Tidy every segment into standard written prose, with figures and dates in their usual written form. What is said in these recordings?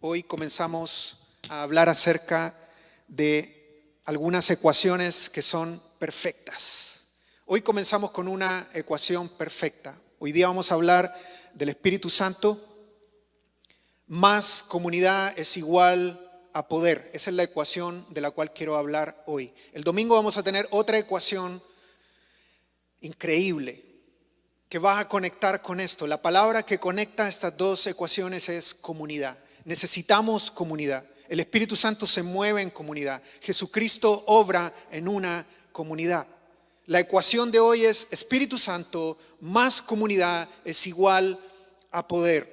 Hoy comenzamos a hablar acerca de algunas ecuaciones que son perfectas. Hoy comenzamos con una ecuación perfecta. Hoy día vamos a hablar del Espíritu Santo más comunidad es igual a poder. Esa es la ecuación de la cual quiero hablar hoy. El domingo vamos a tener otra ecuación increíble que va a conectar con esto. La palabra que conecta estas dos ecuaciones es comunidad. Necesitamos comunidad. El Espíritu Santo se mueve en comunidad. Jesucristo obra en una comunidad. La ecuación de hoy es Espíritu Santo más comunidad es igual a poder.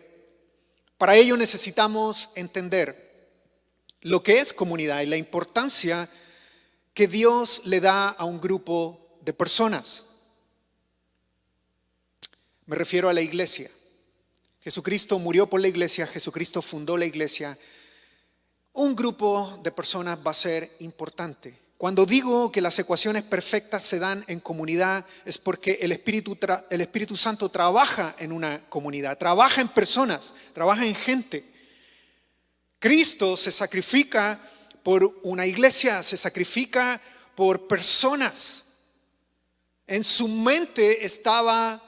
Para ello necesitamos entender lo que es comunidad y la importancia que Dios le da a un grupo de personas. Me refiero a la iglesia. Jesucristo murió por la iglesia, Jesucristo fundó la iglesia. Un grupo de personas va a ser importante. Cuando digo que las ecuaciones perfectas se dan en comunidad, es porque el Espíritu Santo trabaja en una comunidad, trabaja en personas, trabaja en gente. Cristo se sacrifica por una iglesia, se sacrifica por personas. En su mente estaba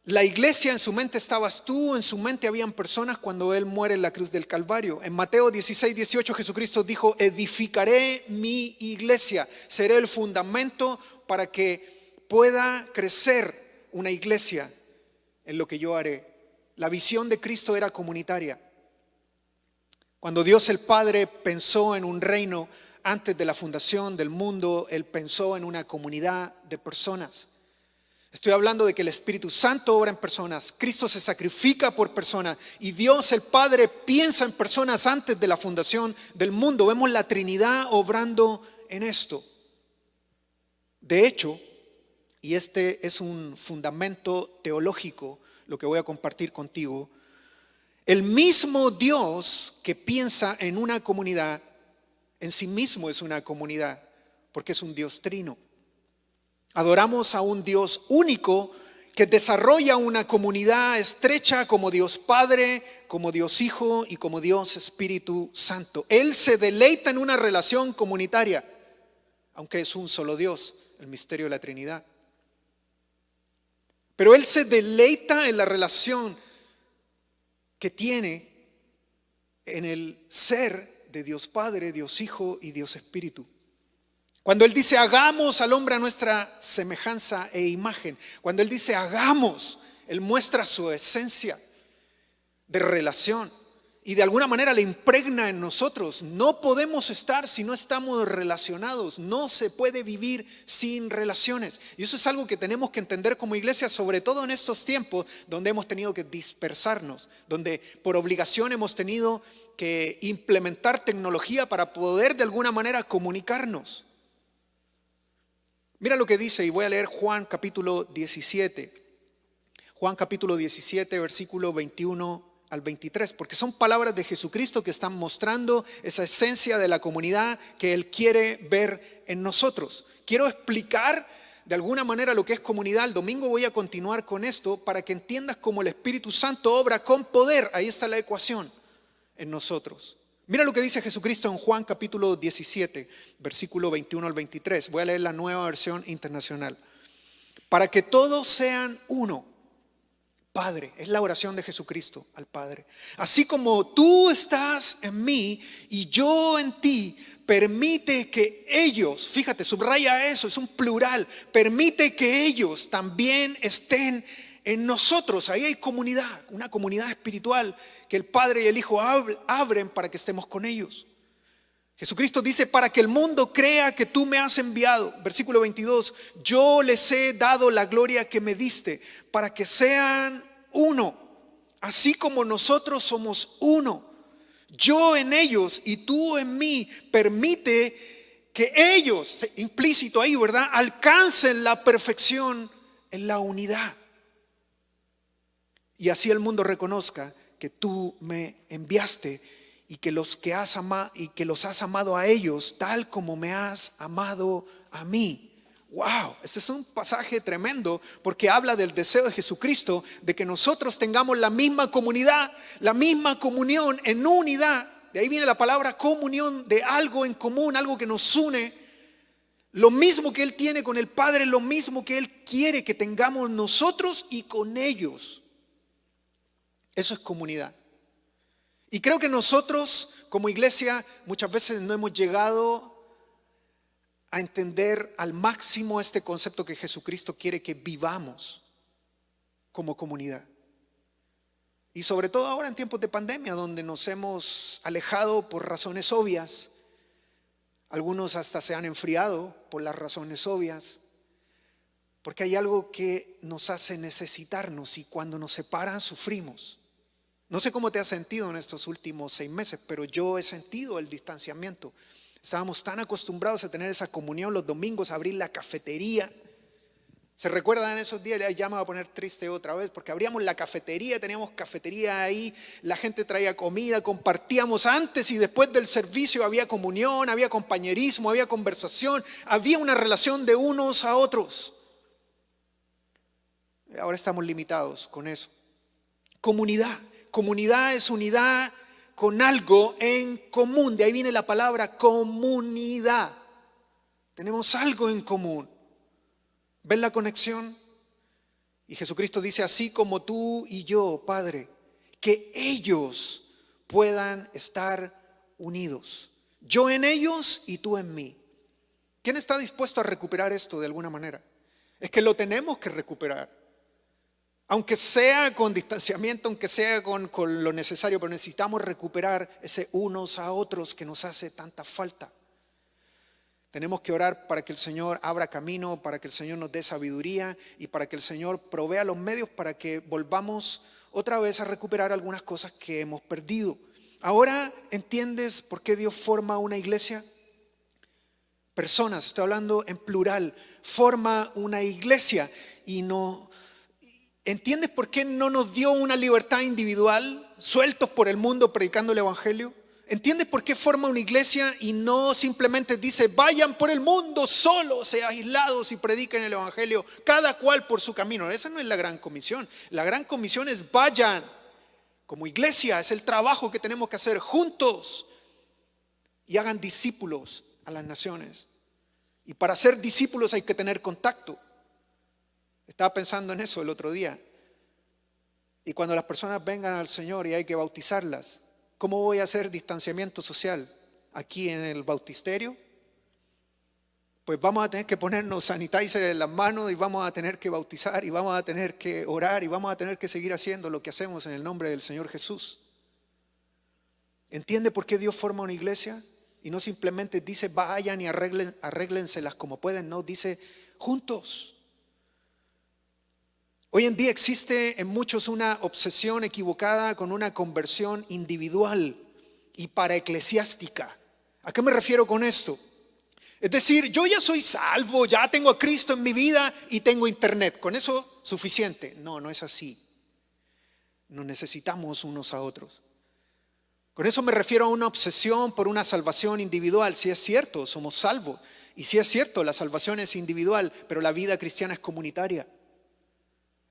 la iglesia, en su mente estabas tú, en su mente habían personas cuando Él muere en la cruz del Calvario. En Mateo 16:18 Jesucristo dijo: edificaré mi iglesia, seré el fundamento para que pueda crecer una iglesia en lo que yo haré. La visión de Cristo era comunitaria. Cuando Dios el Padre pensó en un reino antes de la fundación del mundo, Él pensó en una comunidad de personas. Estoy hablando de que el Espíritu Santo obra en personas, Cristo se sacrifica por personas y Dios el Padre piensa en personas antes de la fundación del mundo. Vemos la Trinidad obrando en esto. De hecho, y este es un fundamento teológico, lo que voy a compartir contigo, el mismo Dios que piensa en una comunidad, en sí mismo es una comunidad, porque es un Dios trino. Adoramos a un Dios único que desarrolla una comunidad estrecha como Dios Padre, como Dios Hijo y como Dios Espíritu Santo. Él se deleita en una relación comunitaria, aunque es un solo Dios, el misterio de la Trinidad. Pero Él se deleita en la relación que tiene en el ser de Dios Padre, Dios Hijo y Dios Espíritu. Cuando Él dice hagamos al hombre a nuestra semejanza e imagen, cuando Él dice hagamos, Él muestra su esencia de relación y de alguna manera le impregna en nosotros. No podemos estar si no estamos relacionados, no se puede vivir sin relaciones. Y eso es algo que tenemos que entender como iglesia, sobre todo en estos tiempos donde hemos tenido que dispersarnos, donde por obligación hemos tenido que implementar tecnología para poder de alguna manera comunicarnos. Mira lo que dice, y voy a leer Juan capítulo 17. Juan capítulo 17, versículo 21 al 23, porque son palabras de Jesucristo que están mostrando esa esencia de la comunidad que Él quiere ver en nosotros. Quiero explicar de alguna manera lo que es comunidad. El domingo voy a continuar con esto para que entiendas cómo el Espíritu Santo obra con poder. Ahí está la ecuación en nosotros. Mira lo que dice Jesucristo en Juan capítulo 17, versículo 21 al 23. Voy a leer la Nueva Versión Internacional. Para que todos sean uno. Padre, es la oración de Jesucristo al Padre. Así como tú estás en mí y yo en ti, permite que ellos, fíjate, subraya eso, es un plural, permite que ellos también estén en nosotros. Ahí hay comunidad, una comunidad espiritual que el Padre y el Hijo abren para que estemos con ellos. Jesucristo dice, para que el mundo crea que tú me has enviado. Versículo 22, yo les he dado la gloria que me diste, para que sean uno, así como nosotros somos uno. Yo en ellos y tú en mí, permite que ellos, implícito ahí, ¿verdad?, alcancen la perfección en la unidad. Y así el mundo reconozca que tú me enviaste y que los has amado a ellos tal como me has amado a mí. Wow, este es un pasaje tremendo porque habla del deseo de Jesucristo de que nosotros tengamos la misma comunidad, la misma comunión en unidad. De ahí viene la palabra comunión, de algo en común, algo que nos une. Lo mismo que Él tiene con el Padre, lo mismo que Él quiere que tengamos nosotros y con ellos. Eso es comunidad. Y creo que nosotros como iglesia muchas veces no hemos llegado a entender al máximo este concepto que Jesucristo quiere que vivamos como comunidad. Y sobre todo ahora en tiempos de pandemia, donde nos hemos alejado por razones obvias. Algunos hasta se han enfriado por las razones obvias. Porque hay algo que nos hace necesitarnos y cuando nos separan sufrimos. No sé cómo te has sentido en estos últimos 6 meses, pero yo he sentido el distanciamiento. Estábamos tan acostumbrados a tener esa comunión los domingos, a abrir la cafetería. ¿Se recuerdan esos días? Ya me voy a poner triste otra vez porque abríamos la cafetería, teníamos cafetería ahí, la gente traía comida, compartíamos antes y después del servicio, había comunión, había compañerismo, había conversación, había una relación de unos a otros. Ahora estamos limitados con eso. Comunidad. Comunidad es unidad con algo en común. De ahí viene la palabra comunidad. Tenemos algo en común. ¿Ven la conexión? Y Jesucristo dice, así como tú y yo, Padre, que ellos puedan estar unidos. Yo en ellos y tú en mí. ¿Quién está dispuesto a recuperar esto de alguna manera? Es que lo tenemos que recuperar. Aunque sea con distanciamiento, aunque sea con lo necesario, pero necesitamos recuperar ese unos a otros que nos hace tanta falta. Tenemos que orar para que el Señor abra camino, para que el Señor nos dé sabiduría y para que el Señor provea los medios para que volvamos otra vez a recuperar algunas cosas que hemos perdido. Ahora, ¿entiendes por qué Dios forma una iglesia? Personas, estoy hablando en plural, forma una iglesia y no... ¿Entiendes por qué no nos dio una libertad individual, sueltos por el mundo predicando el evangelio? ¿Entiendes por qué forma una iglesia y no simplemente dice vayan por el mundo solos, aislados y prediquen el evangelio, cada cual por su camino? Esa no es la gran comisión. La gran comisión es vayan como iglesia, es el trabajo que tenemos que hacer juntos y hagan discípulos a las naciones. Y para ser discípulos hay que tener contacto. Estaba pensando en eso el otro día. Y cuando las personas vengan al Señor y hay que bautizarlas, ¿cómo voy a hacer distanciamiento social aquí en el bautisterio? Pues vamos a tener que ponernos sanitizer en las manos y vamos a tener que bautizar y vamos a tener que orar y vamos a tener que seguir haciendo lo que hacemos en el nombre del Señor Jesús. ¿Entiende por qué Dios forma una iglesia? Y no simplemente dice vayan y arréglenselas como pueden, no, dice juntos. Hoy en día existe en muchos una obsesión equivocada con una conversión individual y paraeclesiástica. ¿A qué me refiero con esto? Es decir, yo ya soy salvo, ya tengo a Cristo en mi vida y tengo internet. ¿Con eso suficiente? No, no es así. Nos necesitamos unos a otros. Con eso me refiero a una obsesión por una salvación individual. Si es cierto, somos salvos. Y si es cierto, la salvación es individual, pero la vida cristiana es comunitaria.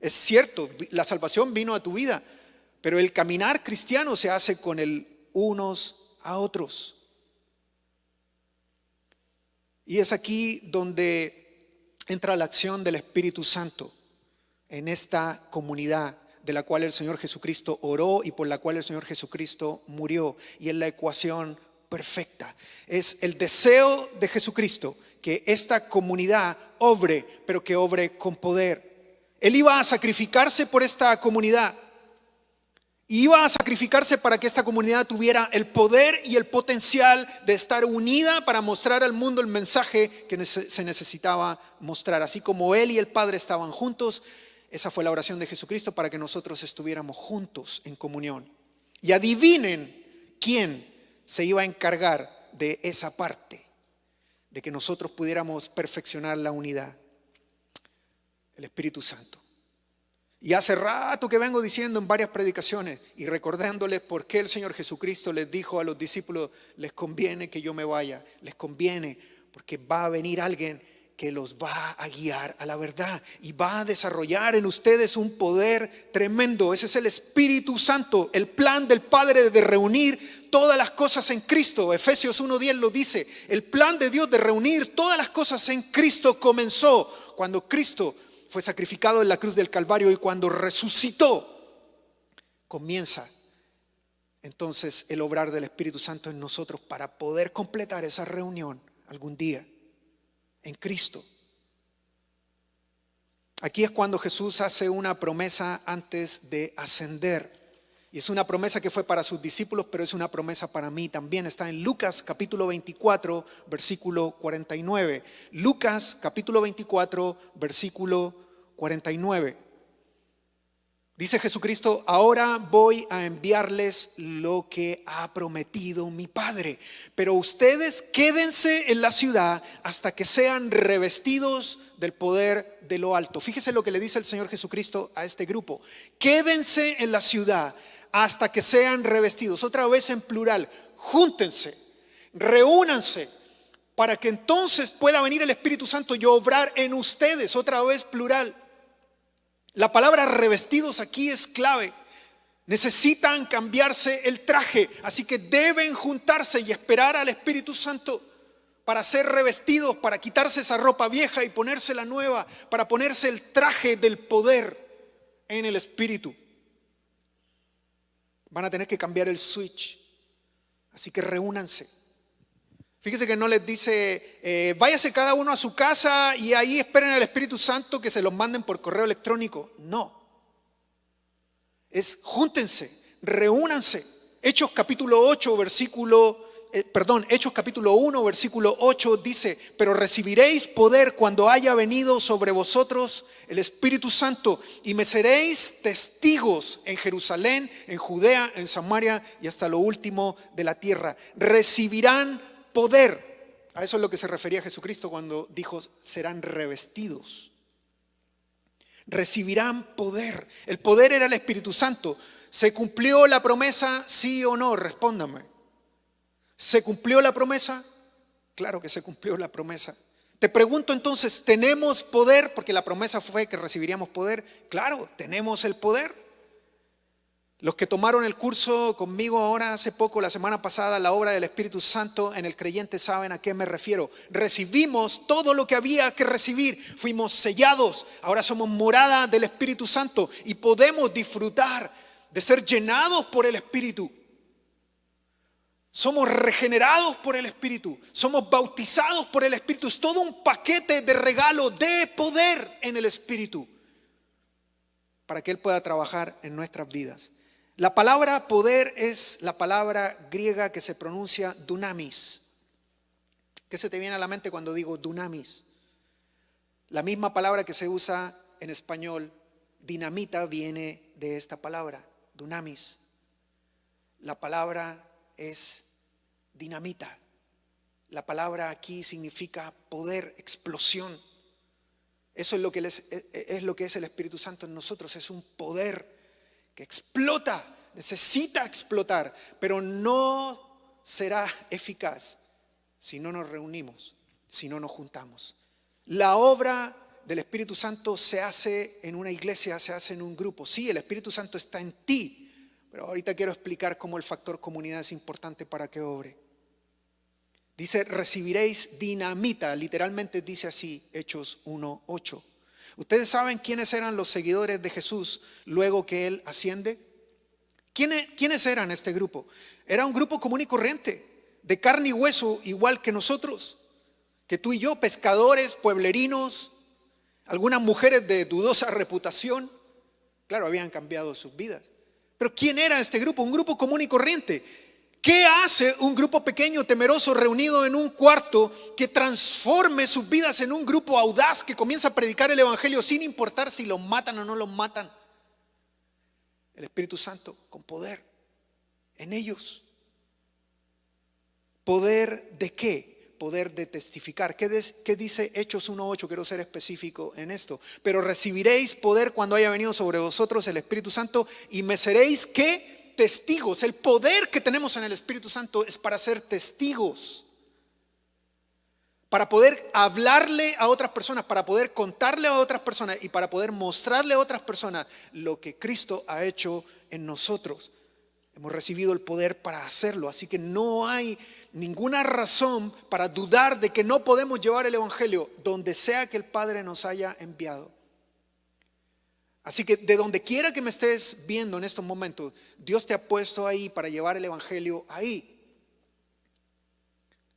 Es cierto, la salvación vino a tu vida, pero el caminar cristiano se hace con el unos a otros. Y es aquí donde entra la acción del Espíritu Santo en esta comunidad de la cual el Señor Jesucristo oró y por la cual el Señor Jesucristo murió. Y es la ecuación perfecta. Es el deseo de Jesucristo que esta comunidad obre, pero que obre con poder. Él iba a sacrificarse por esta comunidad. Iba a sacrificarse para que esta comunidad tuviera el poder y el potencial de estar unida para mostrar al mundo el mensaje que se necesitaba mostrar. Así como Él y el Padre estaban juntos, esa fue la oración de Jesucristo para que nosotros estuviéramos juntos en comunión. Y adivinen quién se iba a encargar de esa parte, de que nosotros pudiéramos perfeccionar la unidad. El Espíritu Santo. Y hace rato que vengo diciendo en varias predicaciones y recordándoles por qué el Señor Jesucristo les dijo a los discípulos, les conviene que yo me vaya, les conviene porque va a venir alguien que los va a guiar a la verdad y va a desarrollar en ustedes un poder tremendo. Ese es el Espíritu Santo, el plan del Padre de reunir todas las cosas en Cristo. Efesios 1:10 lo dice. El plan de Dios de reunir todas las cosas en Cristo comenzó cuando Cristo fue sacrificado en la cruz del Calvario y cuando resucitó. Comienza entonces el obrar del Espíritu Santo en nosotros para poder completar esa reunión algún día en Cristo. Aquí es cuando Jesús hace una promesa antes de ascender. Y es una promesa que fue para sus discípulos, pero es una promesa para mí también. Está en Lucas capítulo 24, versículo 49. Lucas capítulo 24, versículo 49. Dice Jesucristo: ahora voy a enviarles lo que ha prometido mi Padre, pero ustedes quédense en la ciudad hasta que sean revestidos del poder de lo alto. Fíjese lo que le dice el Señor Jesucristo a este grupo: quédense en la ciudad hasta que sean revestidos. Otra vez en plural: júntense, reúnanse, para que entonces pueda venir el Espíritu Santo y obrar en ustedes. Otra vez plural. La palabra revestidos aquí es clave. Necesitan cambiarse el traje, así que deben juntarse y esperar al Espíritu Santo para ser revestidos, para quitarse esa ropa vieja y ponerse la nueva, para ponerse el traje del poder en el Espíritu. Van a tener que cambiar el switch, así que reúnanse. Fíjese que no les dice, váyase cada uno a su casa y ahí esperen al Espíritu Santo que se los manden por correo electrónico. No. Es júntense, reúnanse. Hechos capítulo 1, versículo 8 dice: pero recibiréis poder cuando haya venido sobre vosotros el Espíritu Santo y me seréis testigos en Jerusalén, en Judea, en Samaria y hasta lo último de la tierra. Recibirán poder. A eso es lo que se refería Jesucristo cuando dijo: serán revestidos. Recibirán poder. El poder era el Espíritu Santo. ¿Se cumplió la promesa? ¿Sí o no? Respóndame. ¿Se cumplió la promesa? Claro que se cumplió la promesa. Te pregunto entonces, ¿tenemos poder? Porque la promesa fue que recibiríamos poder. Claro, tenemos el poder. Los que tomaron el curso conmigo ahora hace poco, la semana pasada, la obra del Espíritu Santo en el creyente, saben a qué me refiero. Recibimos todo lo que había que recibir. Fuimos sellados. Ahora somos morada del Espíritu Santo y podemos disfrutar de ser llenados por el Espíritu. Somos regenerados por el Espíritu. Somos bautizados por el Espíritu. Es todo un paquete de regalo de poder en el Espíritu para que Él pueda trabajar en nuestras vidas. La palabra poder es la palabra griega que se pronuncia dunamis. ¿Qué se te viene a la mente cuando digo dunamis? La misma palabra que se usa en español, dinamita, viene de esta palabra, dunamis. La palabra es dinamita. La palabra aquí significa poder, explosión. Eso es lo que es el Espíritu Santo en nosotros. Es un poder que explota, necesita explotar, pero no será eficaz si no nos reunimos, si no nos juntamos. La obra del Espíritu Santo se hace en una iglesia, se hace en un grupo. Sí, el Espíritu Santo está en ti, pero ahorita quiero explicar cómo el factor comunidad es importante para que obre. Dice: recibiréis dinamita, literalmente dice así, Hechos 1:8. ¿Ustedes saben quiénes eran los seguidores de Jesús luego que Él asciende? ¿Quiénes eran este grupo? Era un grupo común y corriente, de carne y hueso, igual que nosotros, que tú y yo, pescadores, pueblerinos, algunas mujeres de dudosa reputación. Claro, habían cambiado sus vidas. Pero ¿quién era este grupo? Un grupo común y corriente. ¿Qué hace un grupo pequeño, temeroso, reunido en un cuarto que transforme sus vidas en un grupo audaz que comienza a predicar el evangelio sin importar si los matan o no los matan? El Espíritu Santo con poder en ellos. ¿Poder de qué? Poder de testificar. ¿Qué dice Hechos 1:8? Quiero ser específico en esto. Pero recibiréis poder cuando haya venido sobre vosotros el Espíritu Santo y me seréis ¿qué? Testigos. El poder que tenemos en el Espíritu Santo es para ser testigos. para poder hablarle a otras personas, para poder contarle a otras personas y para poder mostrarle a otras personas lo que Cristo ha hecho en nosotros. Hemos recibido el poder para hacerlo, así que no hay ninguna razón para dudar de que no podemos llevar el evangelio donde sea que el Padre nos haya enviado. Así que de donde quiera que me estés viendo en estos momentos, Dios te ha puesto ahí para llevar el evangelio ahí.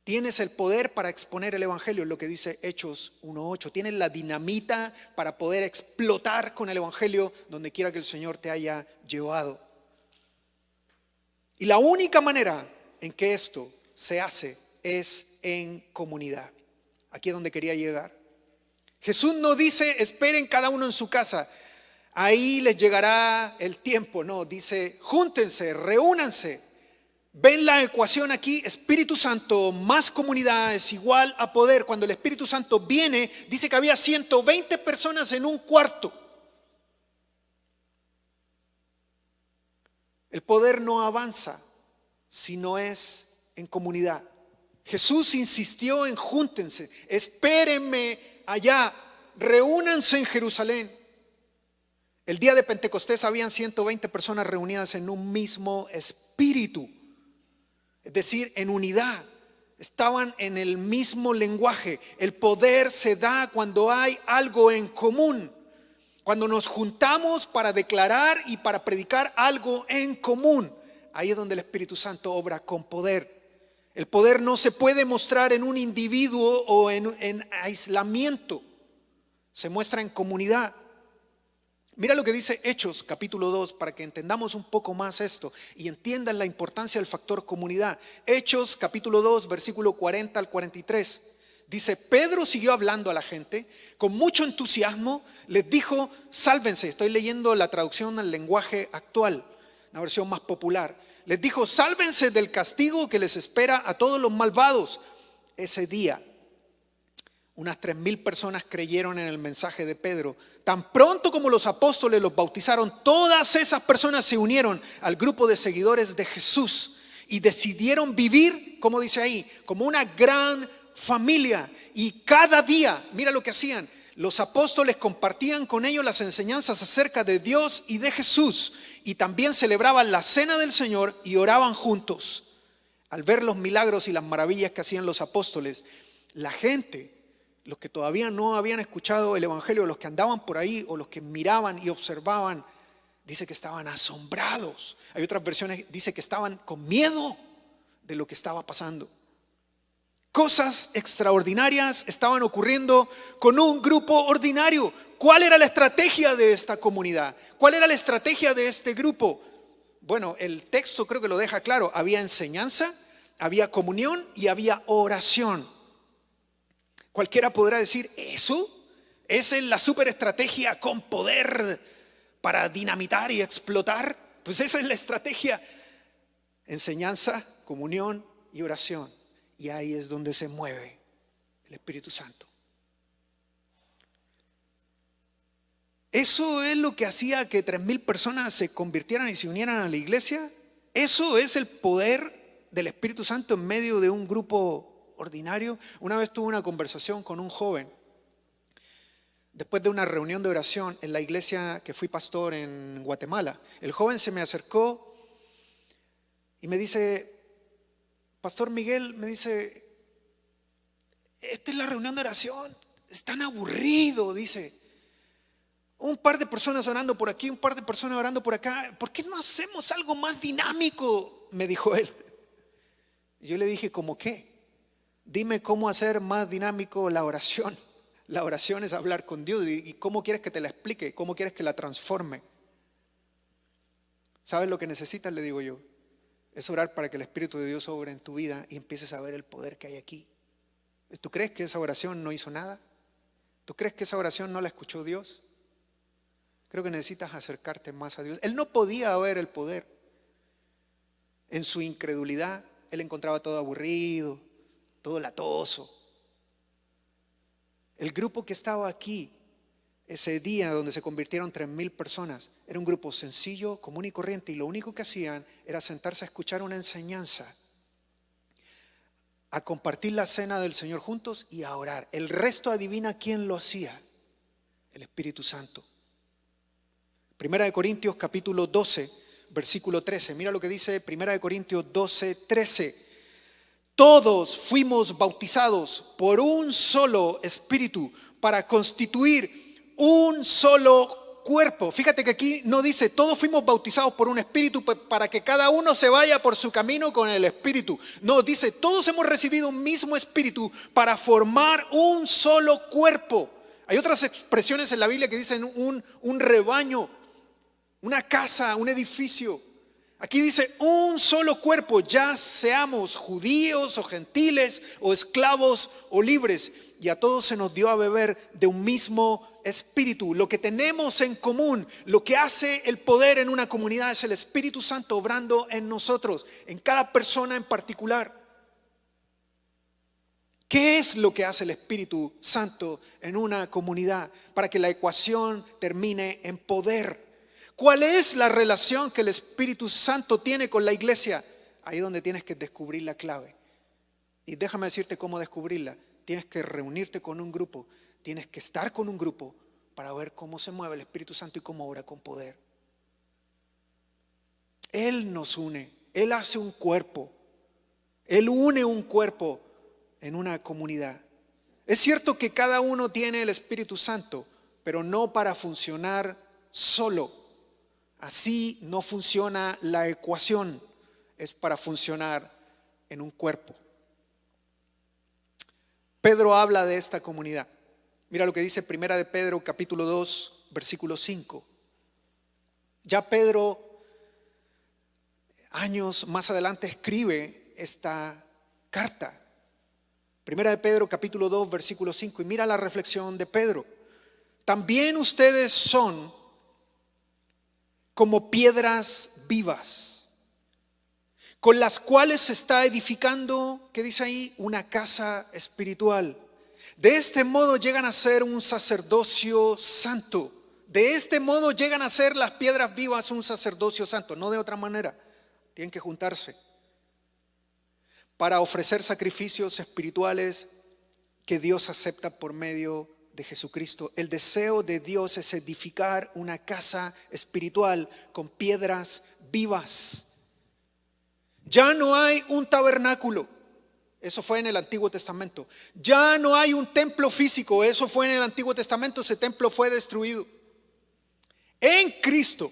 Tienes el poder para exponer el evangelio, es lo que dice Hechos 1:8. Tienes la dinamita para poder explotar con el evangelio donde quiera que el Señor te haya llevado. Y la única manera en que esto se hace es en comunidad. Aquí es donde quería llegar. Jesús no dice esperen cada uno en su casa, ahí les llegará el tiempo. No, dice júntense, reúnanse. ¿Ven la ecuación aquí? Espíritu Santo más comunidad es igual a poder. Cuando el Espíritu Santo viene, dice que había 120 personas en un cuarto. El poder no avanza si no es en comunidad. Jesús insistió en júntense, espérenme allá, reúnanse en Jerusalén. El día de Pentecostés habían 120 personas reunidas en un mismo espíritu. Es decir, en unidad, estaban en el mismo lenguaje. El poder se da cuando hay algo en común, cuando nos juntamos para declarar y para predicar algo en común. Ahí es donde el Espíritu Santo obra con poder. El poder no se puede mostrar en un individuo o en aislamiento, se muestra en comunidad. Mira lo que dice Hechos capítulo 2 para que entendamos un poco más esto y entiendan la importancia del factor comunidad. Hechos capítulo 2 versículo 40 al 43. Dice, Pedro siguió hablando a la gente con mucho entusiasmo, les dijo, sálvense. Estoy leyendo la traducción al lenguaje actual, una versión más popular. Les dijo, sálvense del castigo que les espera a todos los malvados. Ese día unas 3,000 personas creyeron en el mensaje de Pedro. Tan pronto como los apóstoles los bautizaron, todas esas personas se unieron al grupo de seguidores de Jesús y decidieron vivir, como dice ahí, como una gran familia. Y cada día, mira lo que hacían, los apóstoles compartían con ellos las enseñanzas acerca de Dios y de Jesús, y también celebraban la cena del Señor y oraban juntos. Al ver los milagros y las maravillas que hacían los apóstoles, la gente, los que todavía no habían escuchado el evangelio, los que andaban por ahí o los que miraban y observaban, dice que estaban asombrados. Hay otras versiones, dice que estaban con miedo de lo que estaba pasando. Cosas extraordinarias estaban ocurriendo con un grupo ordinario. ¿Cuál era la estrategia de esta comunidad? ¿Cuál era la estrategia de este grupo? Bueno, el texto creo que lo deja claro. Había enseñanza, había comunión y había oración. Cualquiera podrá decir, ¿eso? ¿Esa es la superestrategia con poder para dinamitar y explotar? Pues esa es la estrategia. Enseñanza, comunión y oración. Y ahí es donde se mueve el Espíritu Santo. ¿Eso es lo que hacía que 3,000 personas se convirtieran y se unieran a la iglesia? ¿Eso es el poder del Espíritu Santo en medio de un grupo ordinario? Una vez tuve una conversación con un joven después de una reunión de oración en la iglesia que fui pastor en Guatemala. El joven se me acercó y me dice, Pastor Miguel, me dice, esta es la reunión de oración, es tan aburrido, dice. Un par de personas orando por aquí, un par de personas orando por acá. ¿Por qué no hacemos algo más dinámico? Me dijo él. Y yo le dije, ¿cómo qué? Dime cómo hacer más dinámico la oración. La oración es hablar con Dios. ¿Y cómo quieres que te la explique? ¿Cómo quieres que la transforme? ¿Sabes lo que necesitas? Le digo yo. Es orar para que el Espíritu de Dios obre en tu vida y empieces a ver el poder que hay aquí. ¿Tú crees que esa oración no hizo nada? ¿Tú crees que esa oración no la escuchó Dios? Creo que necesitas acercarte más a Dios. Él no podía ver el poder. En su incredulidad, él encontraba todo aburrido, todo latoso. El grupo que estaba aquí ese día donde se convirtieron 3,000 personas era un grupo sencillo, común y corriente, y lo único que hacían era sentarse a escuchar una enseñanza. a compartir la cena del Señor juntos y a orar. El resto, adivina quién lo hacía. El Espíritu Santo. Primera de Corintios capítulo 12, versículo 13. Mira lo que dice Primera de Corintios 12, 13. Todos fuimos bautizados por un solo Espíritu para constituir un solo cuerpo. Fíjate que aquí no dice todos fuimos bautizados por un Espíritu para que cada uno se vaya por su camino con el Espíritu. No, dice todos hemos recibido un mismo Espíritu para formar un solo cuerpo. Hay otras expresiones en la Biblia que dicen un rebaño, una casa, un edificio. Aquí dice un solo cuerpo, ya seamos judíos o gentiles o esclavos o libres. Y a todos se nos dio a beber de un mismo espíritu. Lo que tenemos en común, lo que hace el poder en una comunidad es el Espíritu Santo obrando en nosotros, en cada persona en particular. ¿Qué es lo que hace el Espíritu Santo en una comunidad para que la ecuación termine en poder? ¿Cuál es la relación que el Espíritu Santo tiene con la iglesia? Ahí es donde tienes que descubrir la clave. Y déjame decirte cómo descubrirla. Tienes que reunirte con un grupo, tienes que estar con un grupo para ver cómo se mueve el Espíritu Santo y cómo obra con poder. Él nos une, Él hace un cuerpo, Él une un cuerpo en una comunidad. Es cierto que cada uno tiene el Espíritu Santo, pero no para funcionar solo. Así no funciona la ecuación, es para funcionar en un cuerpo. Pedro habla de esta comunidad. Mira lo que dice Primera de Pedro capítulo 2, versículo 5. Ya Pedro, años más adelante, escribe esta carta. Primera de Pedro capítulo 2, versículo 5. Y mira la reflexión de Pedro. También ustedes son como piedras vivas, con las cuales se está edificando, ¿qué dice ahí? Una casa espiritual. De este modo llegan a ser un sacerdocio santo. De este modo llegan a ser las piedras vivas un sacerdocio santo, no de otra manera. Tienen que juntarse para ofrecer sacrificios espirituales que Dios acepta por medio de Jesucristo. El deseo de Dios es edificar una casa espiritual con piedras vivas. Ya no hay un tabernáculo, eso fue en el Antiguo Testamento. Ya no hay un templo físico, eso fue en el Antiguo Testamento, ese templo fue destruido. En Cristo,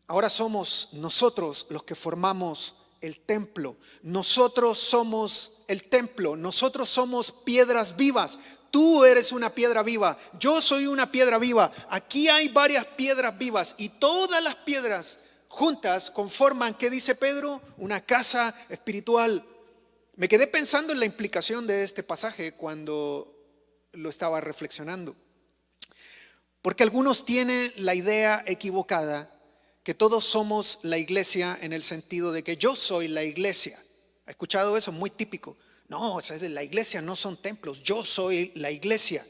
ahora somos nosotros los que formamos el templo. Nosotros somos el templo, nosotros somos piedras vivas. Tú eres una piedra viva, yo soy una piedra viva. Aquí hay varias piedras vivas y todas las piedras juntas conforman, ¿qué dice Pedro? Una casa espiritual. Me quedé pensando en la implicación de este pasaje cuando lo estaba reflexionando. Porque algunos tienen la idea equivocada que todos somos la iglesia en el sentido de que yo soy la iglesia. ¿Ha escuchado eso? Muy típico. No, la iglesia no son templos, yo soy la iglesia.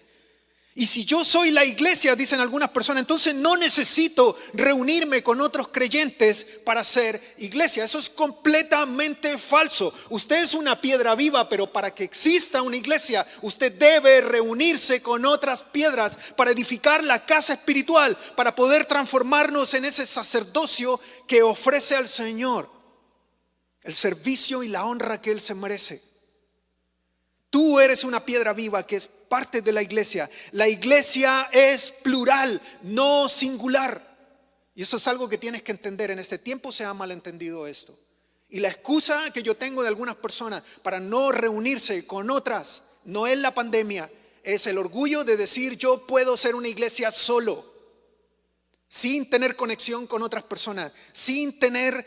Y si yo soy la iglesia, dicen algunas personas, entonces no necesito reunirme con otros creyentes para ser iglesia. Eso es completamente falso. Usted es una piedra viva, pero para que exista una iglesia, usted debe reunirse con otras piedras para edificar la casa espiritual, para poder transformarnos en ese sacerdocio que ofrece al Señor el servicio y la honra que Él se merece. Tú eres una piedra viva que es parte de la iglesia. La iglesia es plural, no singular. Y eso es algo que tienes que entender. En este tiempo se ha malentendido esto. Y la excusa que yo tengo de algunas personas para no reunirse con otras no es la pandemia, es el orgullo de decir yo puedo ser una iglesia solo, sin tener conexión con otras personas, sin tener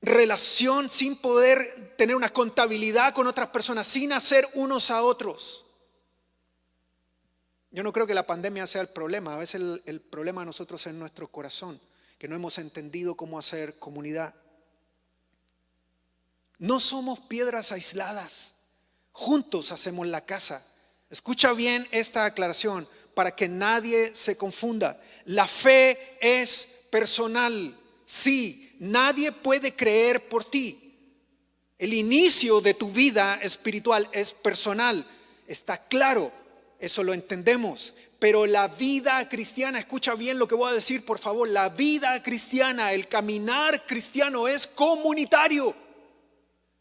relación, sin poder tener una contabilidad con otras personas, sin hacer unos a otros. Yo no creo que la pandemia sea el problema. A veces el problema de nosotros es en nuestro corazón, que no hemos entendido cómo hacer comunidad. No somos piedras aisladas, juntos hacemos la casa. Escucha bien esta aclaración para que nadie se confunda. La fe es personal, sí. Nadie puede creer por ti. El inicio de tu vida espiritual es personal, está claro, eso lo entendemos. Pero la vida cristiana, escucha bien lo que voy a decir, por favor, la vida cristiana, el caminar cristiano es comunitario.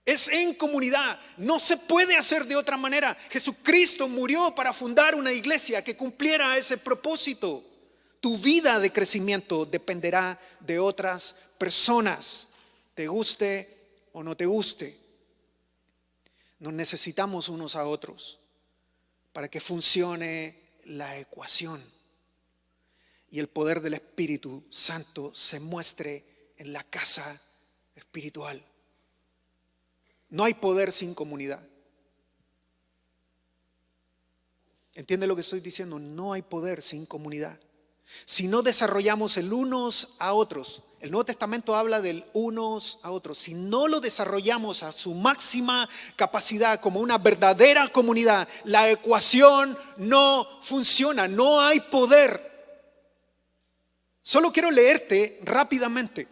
Es en comunidad, no se puede hacer de otra manera. Jesucristo murió para fundar una iglesia que cumpliera ese propósito. Tu vida de crecimiento dependerá de otras personas, te guste o no te guste. Nos necesitamos unos a otros para que funcione la ecuación y el poder del Espíritu Santo se muestre en la casa espiritual. No hay poder sin comunidad. ¿Entiende lo que estoy diciendo? No hay poder sin comunidad. Si no desarrollamos el unos a otros, el Nuevo Testamento habla del unos a otros. Si no lo desarrollamos a su máxima capacidad como una verdadera comunidad, la ecuación no funciona, no hay poder. Solo quiero leerte rápidamente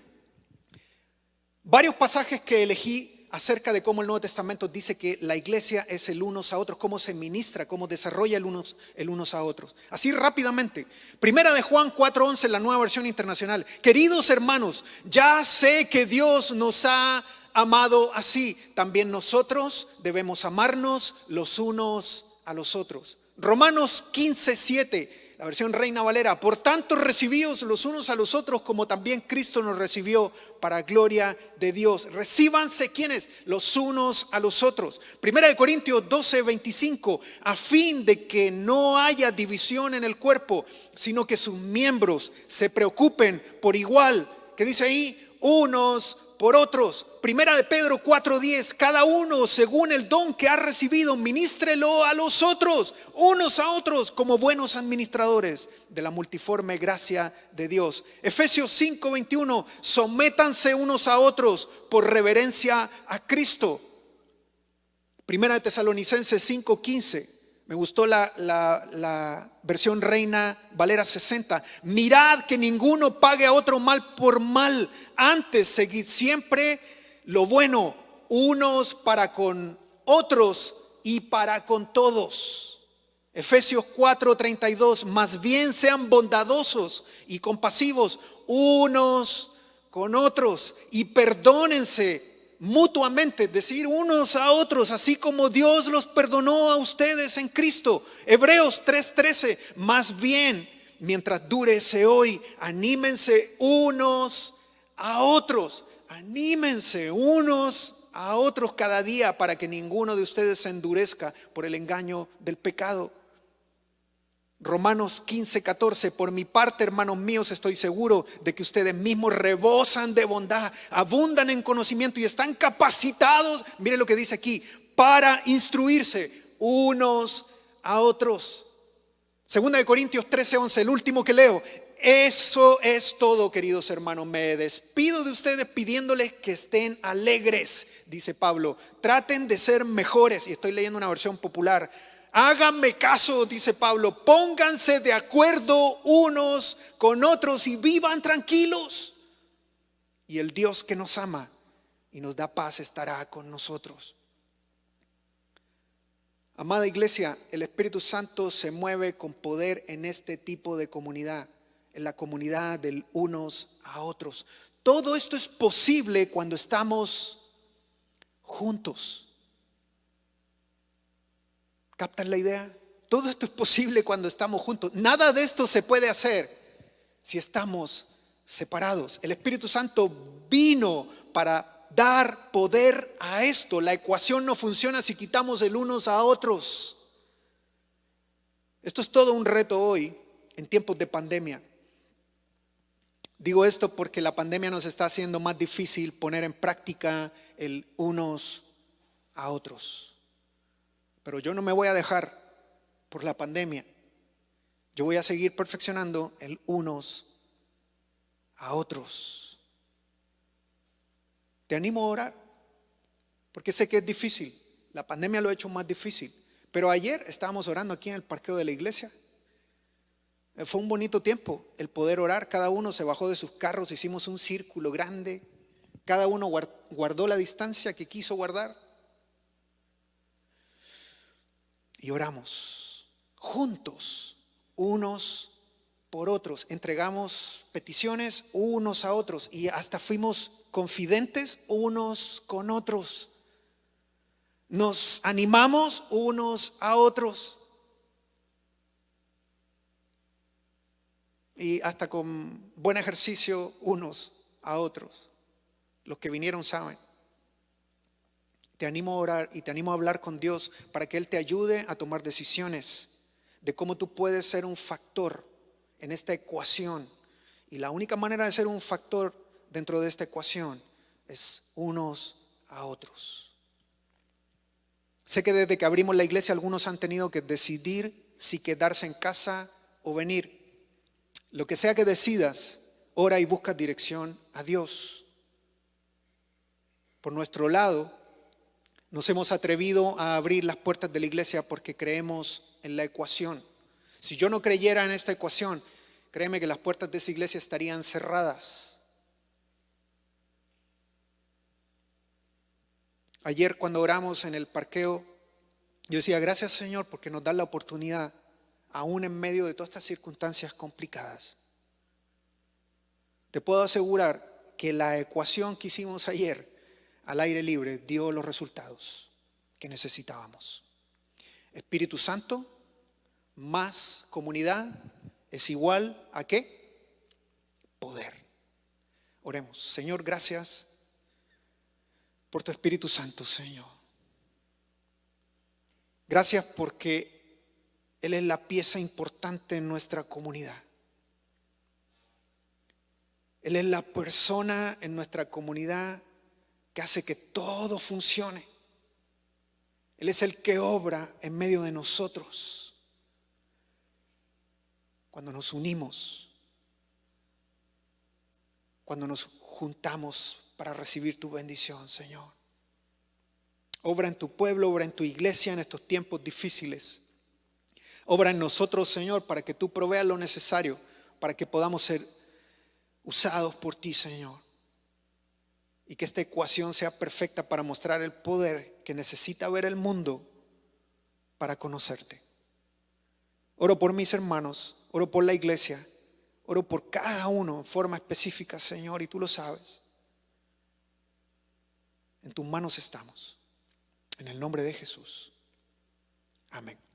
varios pasajes que elegí acerca de cómo el Nuevo Testamento dice que la iglesia es el unos a otros, cómo se ministra, cómo desarrolla el unos a otros. Así rápidamente. Primera de Juan 4:11, la Nueva Versión Internacional. Queridos hermanos, ya sé que Dios nos ha amado así. También nosotros debemos amarnos los unos a los otros. Romanos 15:7. La versión Reina Valera. Por tanto, recibíos los unos a los otros como también Cristo nos recibió para gloria de Dios. Recíbanse, ¿quiénes? Los unos a los otros. Primera de Corintios 12:25. A fin de que no haya división en el cuerpo, sino que sus miembros se preocupen por igual. ¿Qué dice ahí? Unos por otros. Primera de Pedro 4:10. Cada uno según el don que ha recibido, ministrelo a los otros, unos a otros, como buenos administradores de la multiforme gracia de Dios. Efesios 5:21. Sométanse unos a otros por reverencia a Cristo. Primera de Tesalonicenses 5:15. Me gustó la versión Reina Valera 60. Mirad que ninguno pague a otro mal por mal. Antes, seguid siempre lo bueno, unos para con otros y para con todos. Efesios 4:32. Más bien sean bondadosos y compasivos unos con otros y perdónense mutuamente, es decir, unos a otros, así como Dios los perdonó a ustedes en Cristo. Hebreos 3:13. Más bien, mientras dure ese hoy, anímense unos a otros. Anímense unos a otros cada día para que ninguno de ustedes se endurezca por el engaño del pecado. Romanos 15:14. Por mi parte, hermanos míos, estoy seguro de que ustedes mismos rebosan de bondad, abundan en conocimiento y están capacitados, mire lo que dice aquí, para instruirse unos a otros. Segunda de Corintios 13:11, el último que leo. Eso es todo, queridos hermanos. Me despido de ustedes pidiéndoles que estén alegres, dice Pablo. Traten de ser mejores, y estoy leyendo una versión popular. Háganme caso, dice Pablo, pónganse de acuerdo unos con otros y vivan tranquilos. Y el Dios que nos ama y nos da paz estará con nosotros. Amada iglesia, el Espíritu Santo se mueve con poder en este tipo de comunidad, en la comunidad del unos a otros. Todo esto es posible cuando estamos juntos. ¿Captan la idea? Todo esto es posible cuando estamos juntos. Nada de esto se puede hacer si estamos separados. El Espíritu Santo vino para dar poder a esto. La ecuación no funciona si quitamos el unos a otros. Esto es todo un reto hoy en tiempos de pandemia. Digo esto porque la pandemia nos está haciendo más difícil poner en práctica el unos a otros. Pero yo no me voy a dejar por la pandemia. Yo voy a seguir perfeccionando el unos a otros. Te animo a orar, porque sé que es difícil. La pandemia lo ha hecho más difícil. Pero ayer estábamos orando aquí en el parqueo de la iglesia. Fue un bonito tiempo el poder orar. Cada uno se bajó de sus carros, hicimos un círculo grande. Cada uno guardó la distancia que quiso guardar. Y oramos juntos, unos por otros. Entregamos peticiones unos a otros y hasta fuimos confidentes unos con otros. Nos animamos unos a otros. Y hasta con buen ejercicio unos a otros. Los que vinieron saben. Te animo a orar y te animo a hablar con Dios para que Él te ayude a tomar decisiones de cómo tú puedes ser un factor en esta ecuación. Y la única manera de ser un factor dentro de esta ecuación es unos a otros. Sé que desde que abrimos la iglesia algunos han tenido que decidir si quedarse en casa o venir. Lo que sea que decidas, ora y busca dirección a Dios. Por nuestro lado, nos hemos atrevido a abrir las puertas de la iglesia porque creemos en la ecuación. Si yo no creyera en esta ecuación, créeme que las puertas de esa iglesia estarían cerradas. Ayer cuando oramos en el parqueo, yo decía, gracias Señor porque nos da la oportunidad, aún en medio de todas estas circunstancias complicadas. Te puedo asegurar que la ecuación que hicimos ayer al aire libre dio los resultados que necesitábamos. Espíritu Santo más comunidad es igual a ¿qué? Poder. Oremos. Señor, gracias por tu Espíritu Santo, Señor. Gracias porque Él es la pieza importante en nuestra comunidad. Él es la persona en nuestra comunidad que hace que todo funcione. Él es el que obra en medio de nosotros. Cuando nos unimos, cuando nos juntamos para recibir tu bendición, Señor. Obra en tu pueblo, obra en tu iglesia en estos tiempos difíciles. Obra en nosotros, Señor, para que tú proveas lo necesario, para que podamos ser usados por ti, Señor. Y que esta ecuación sea perfecta para mostrar el poder que necesita ver el mundo para conocerte. Oro por mis hermanos, oro por la iglesia, oro por cada uno en forma específica, Señor, y tú lo sabes. En tus manos estamos. En el nombre de Jesús. Amén.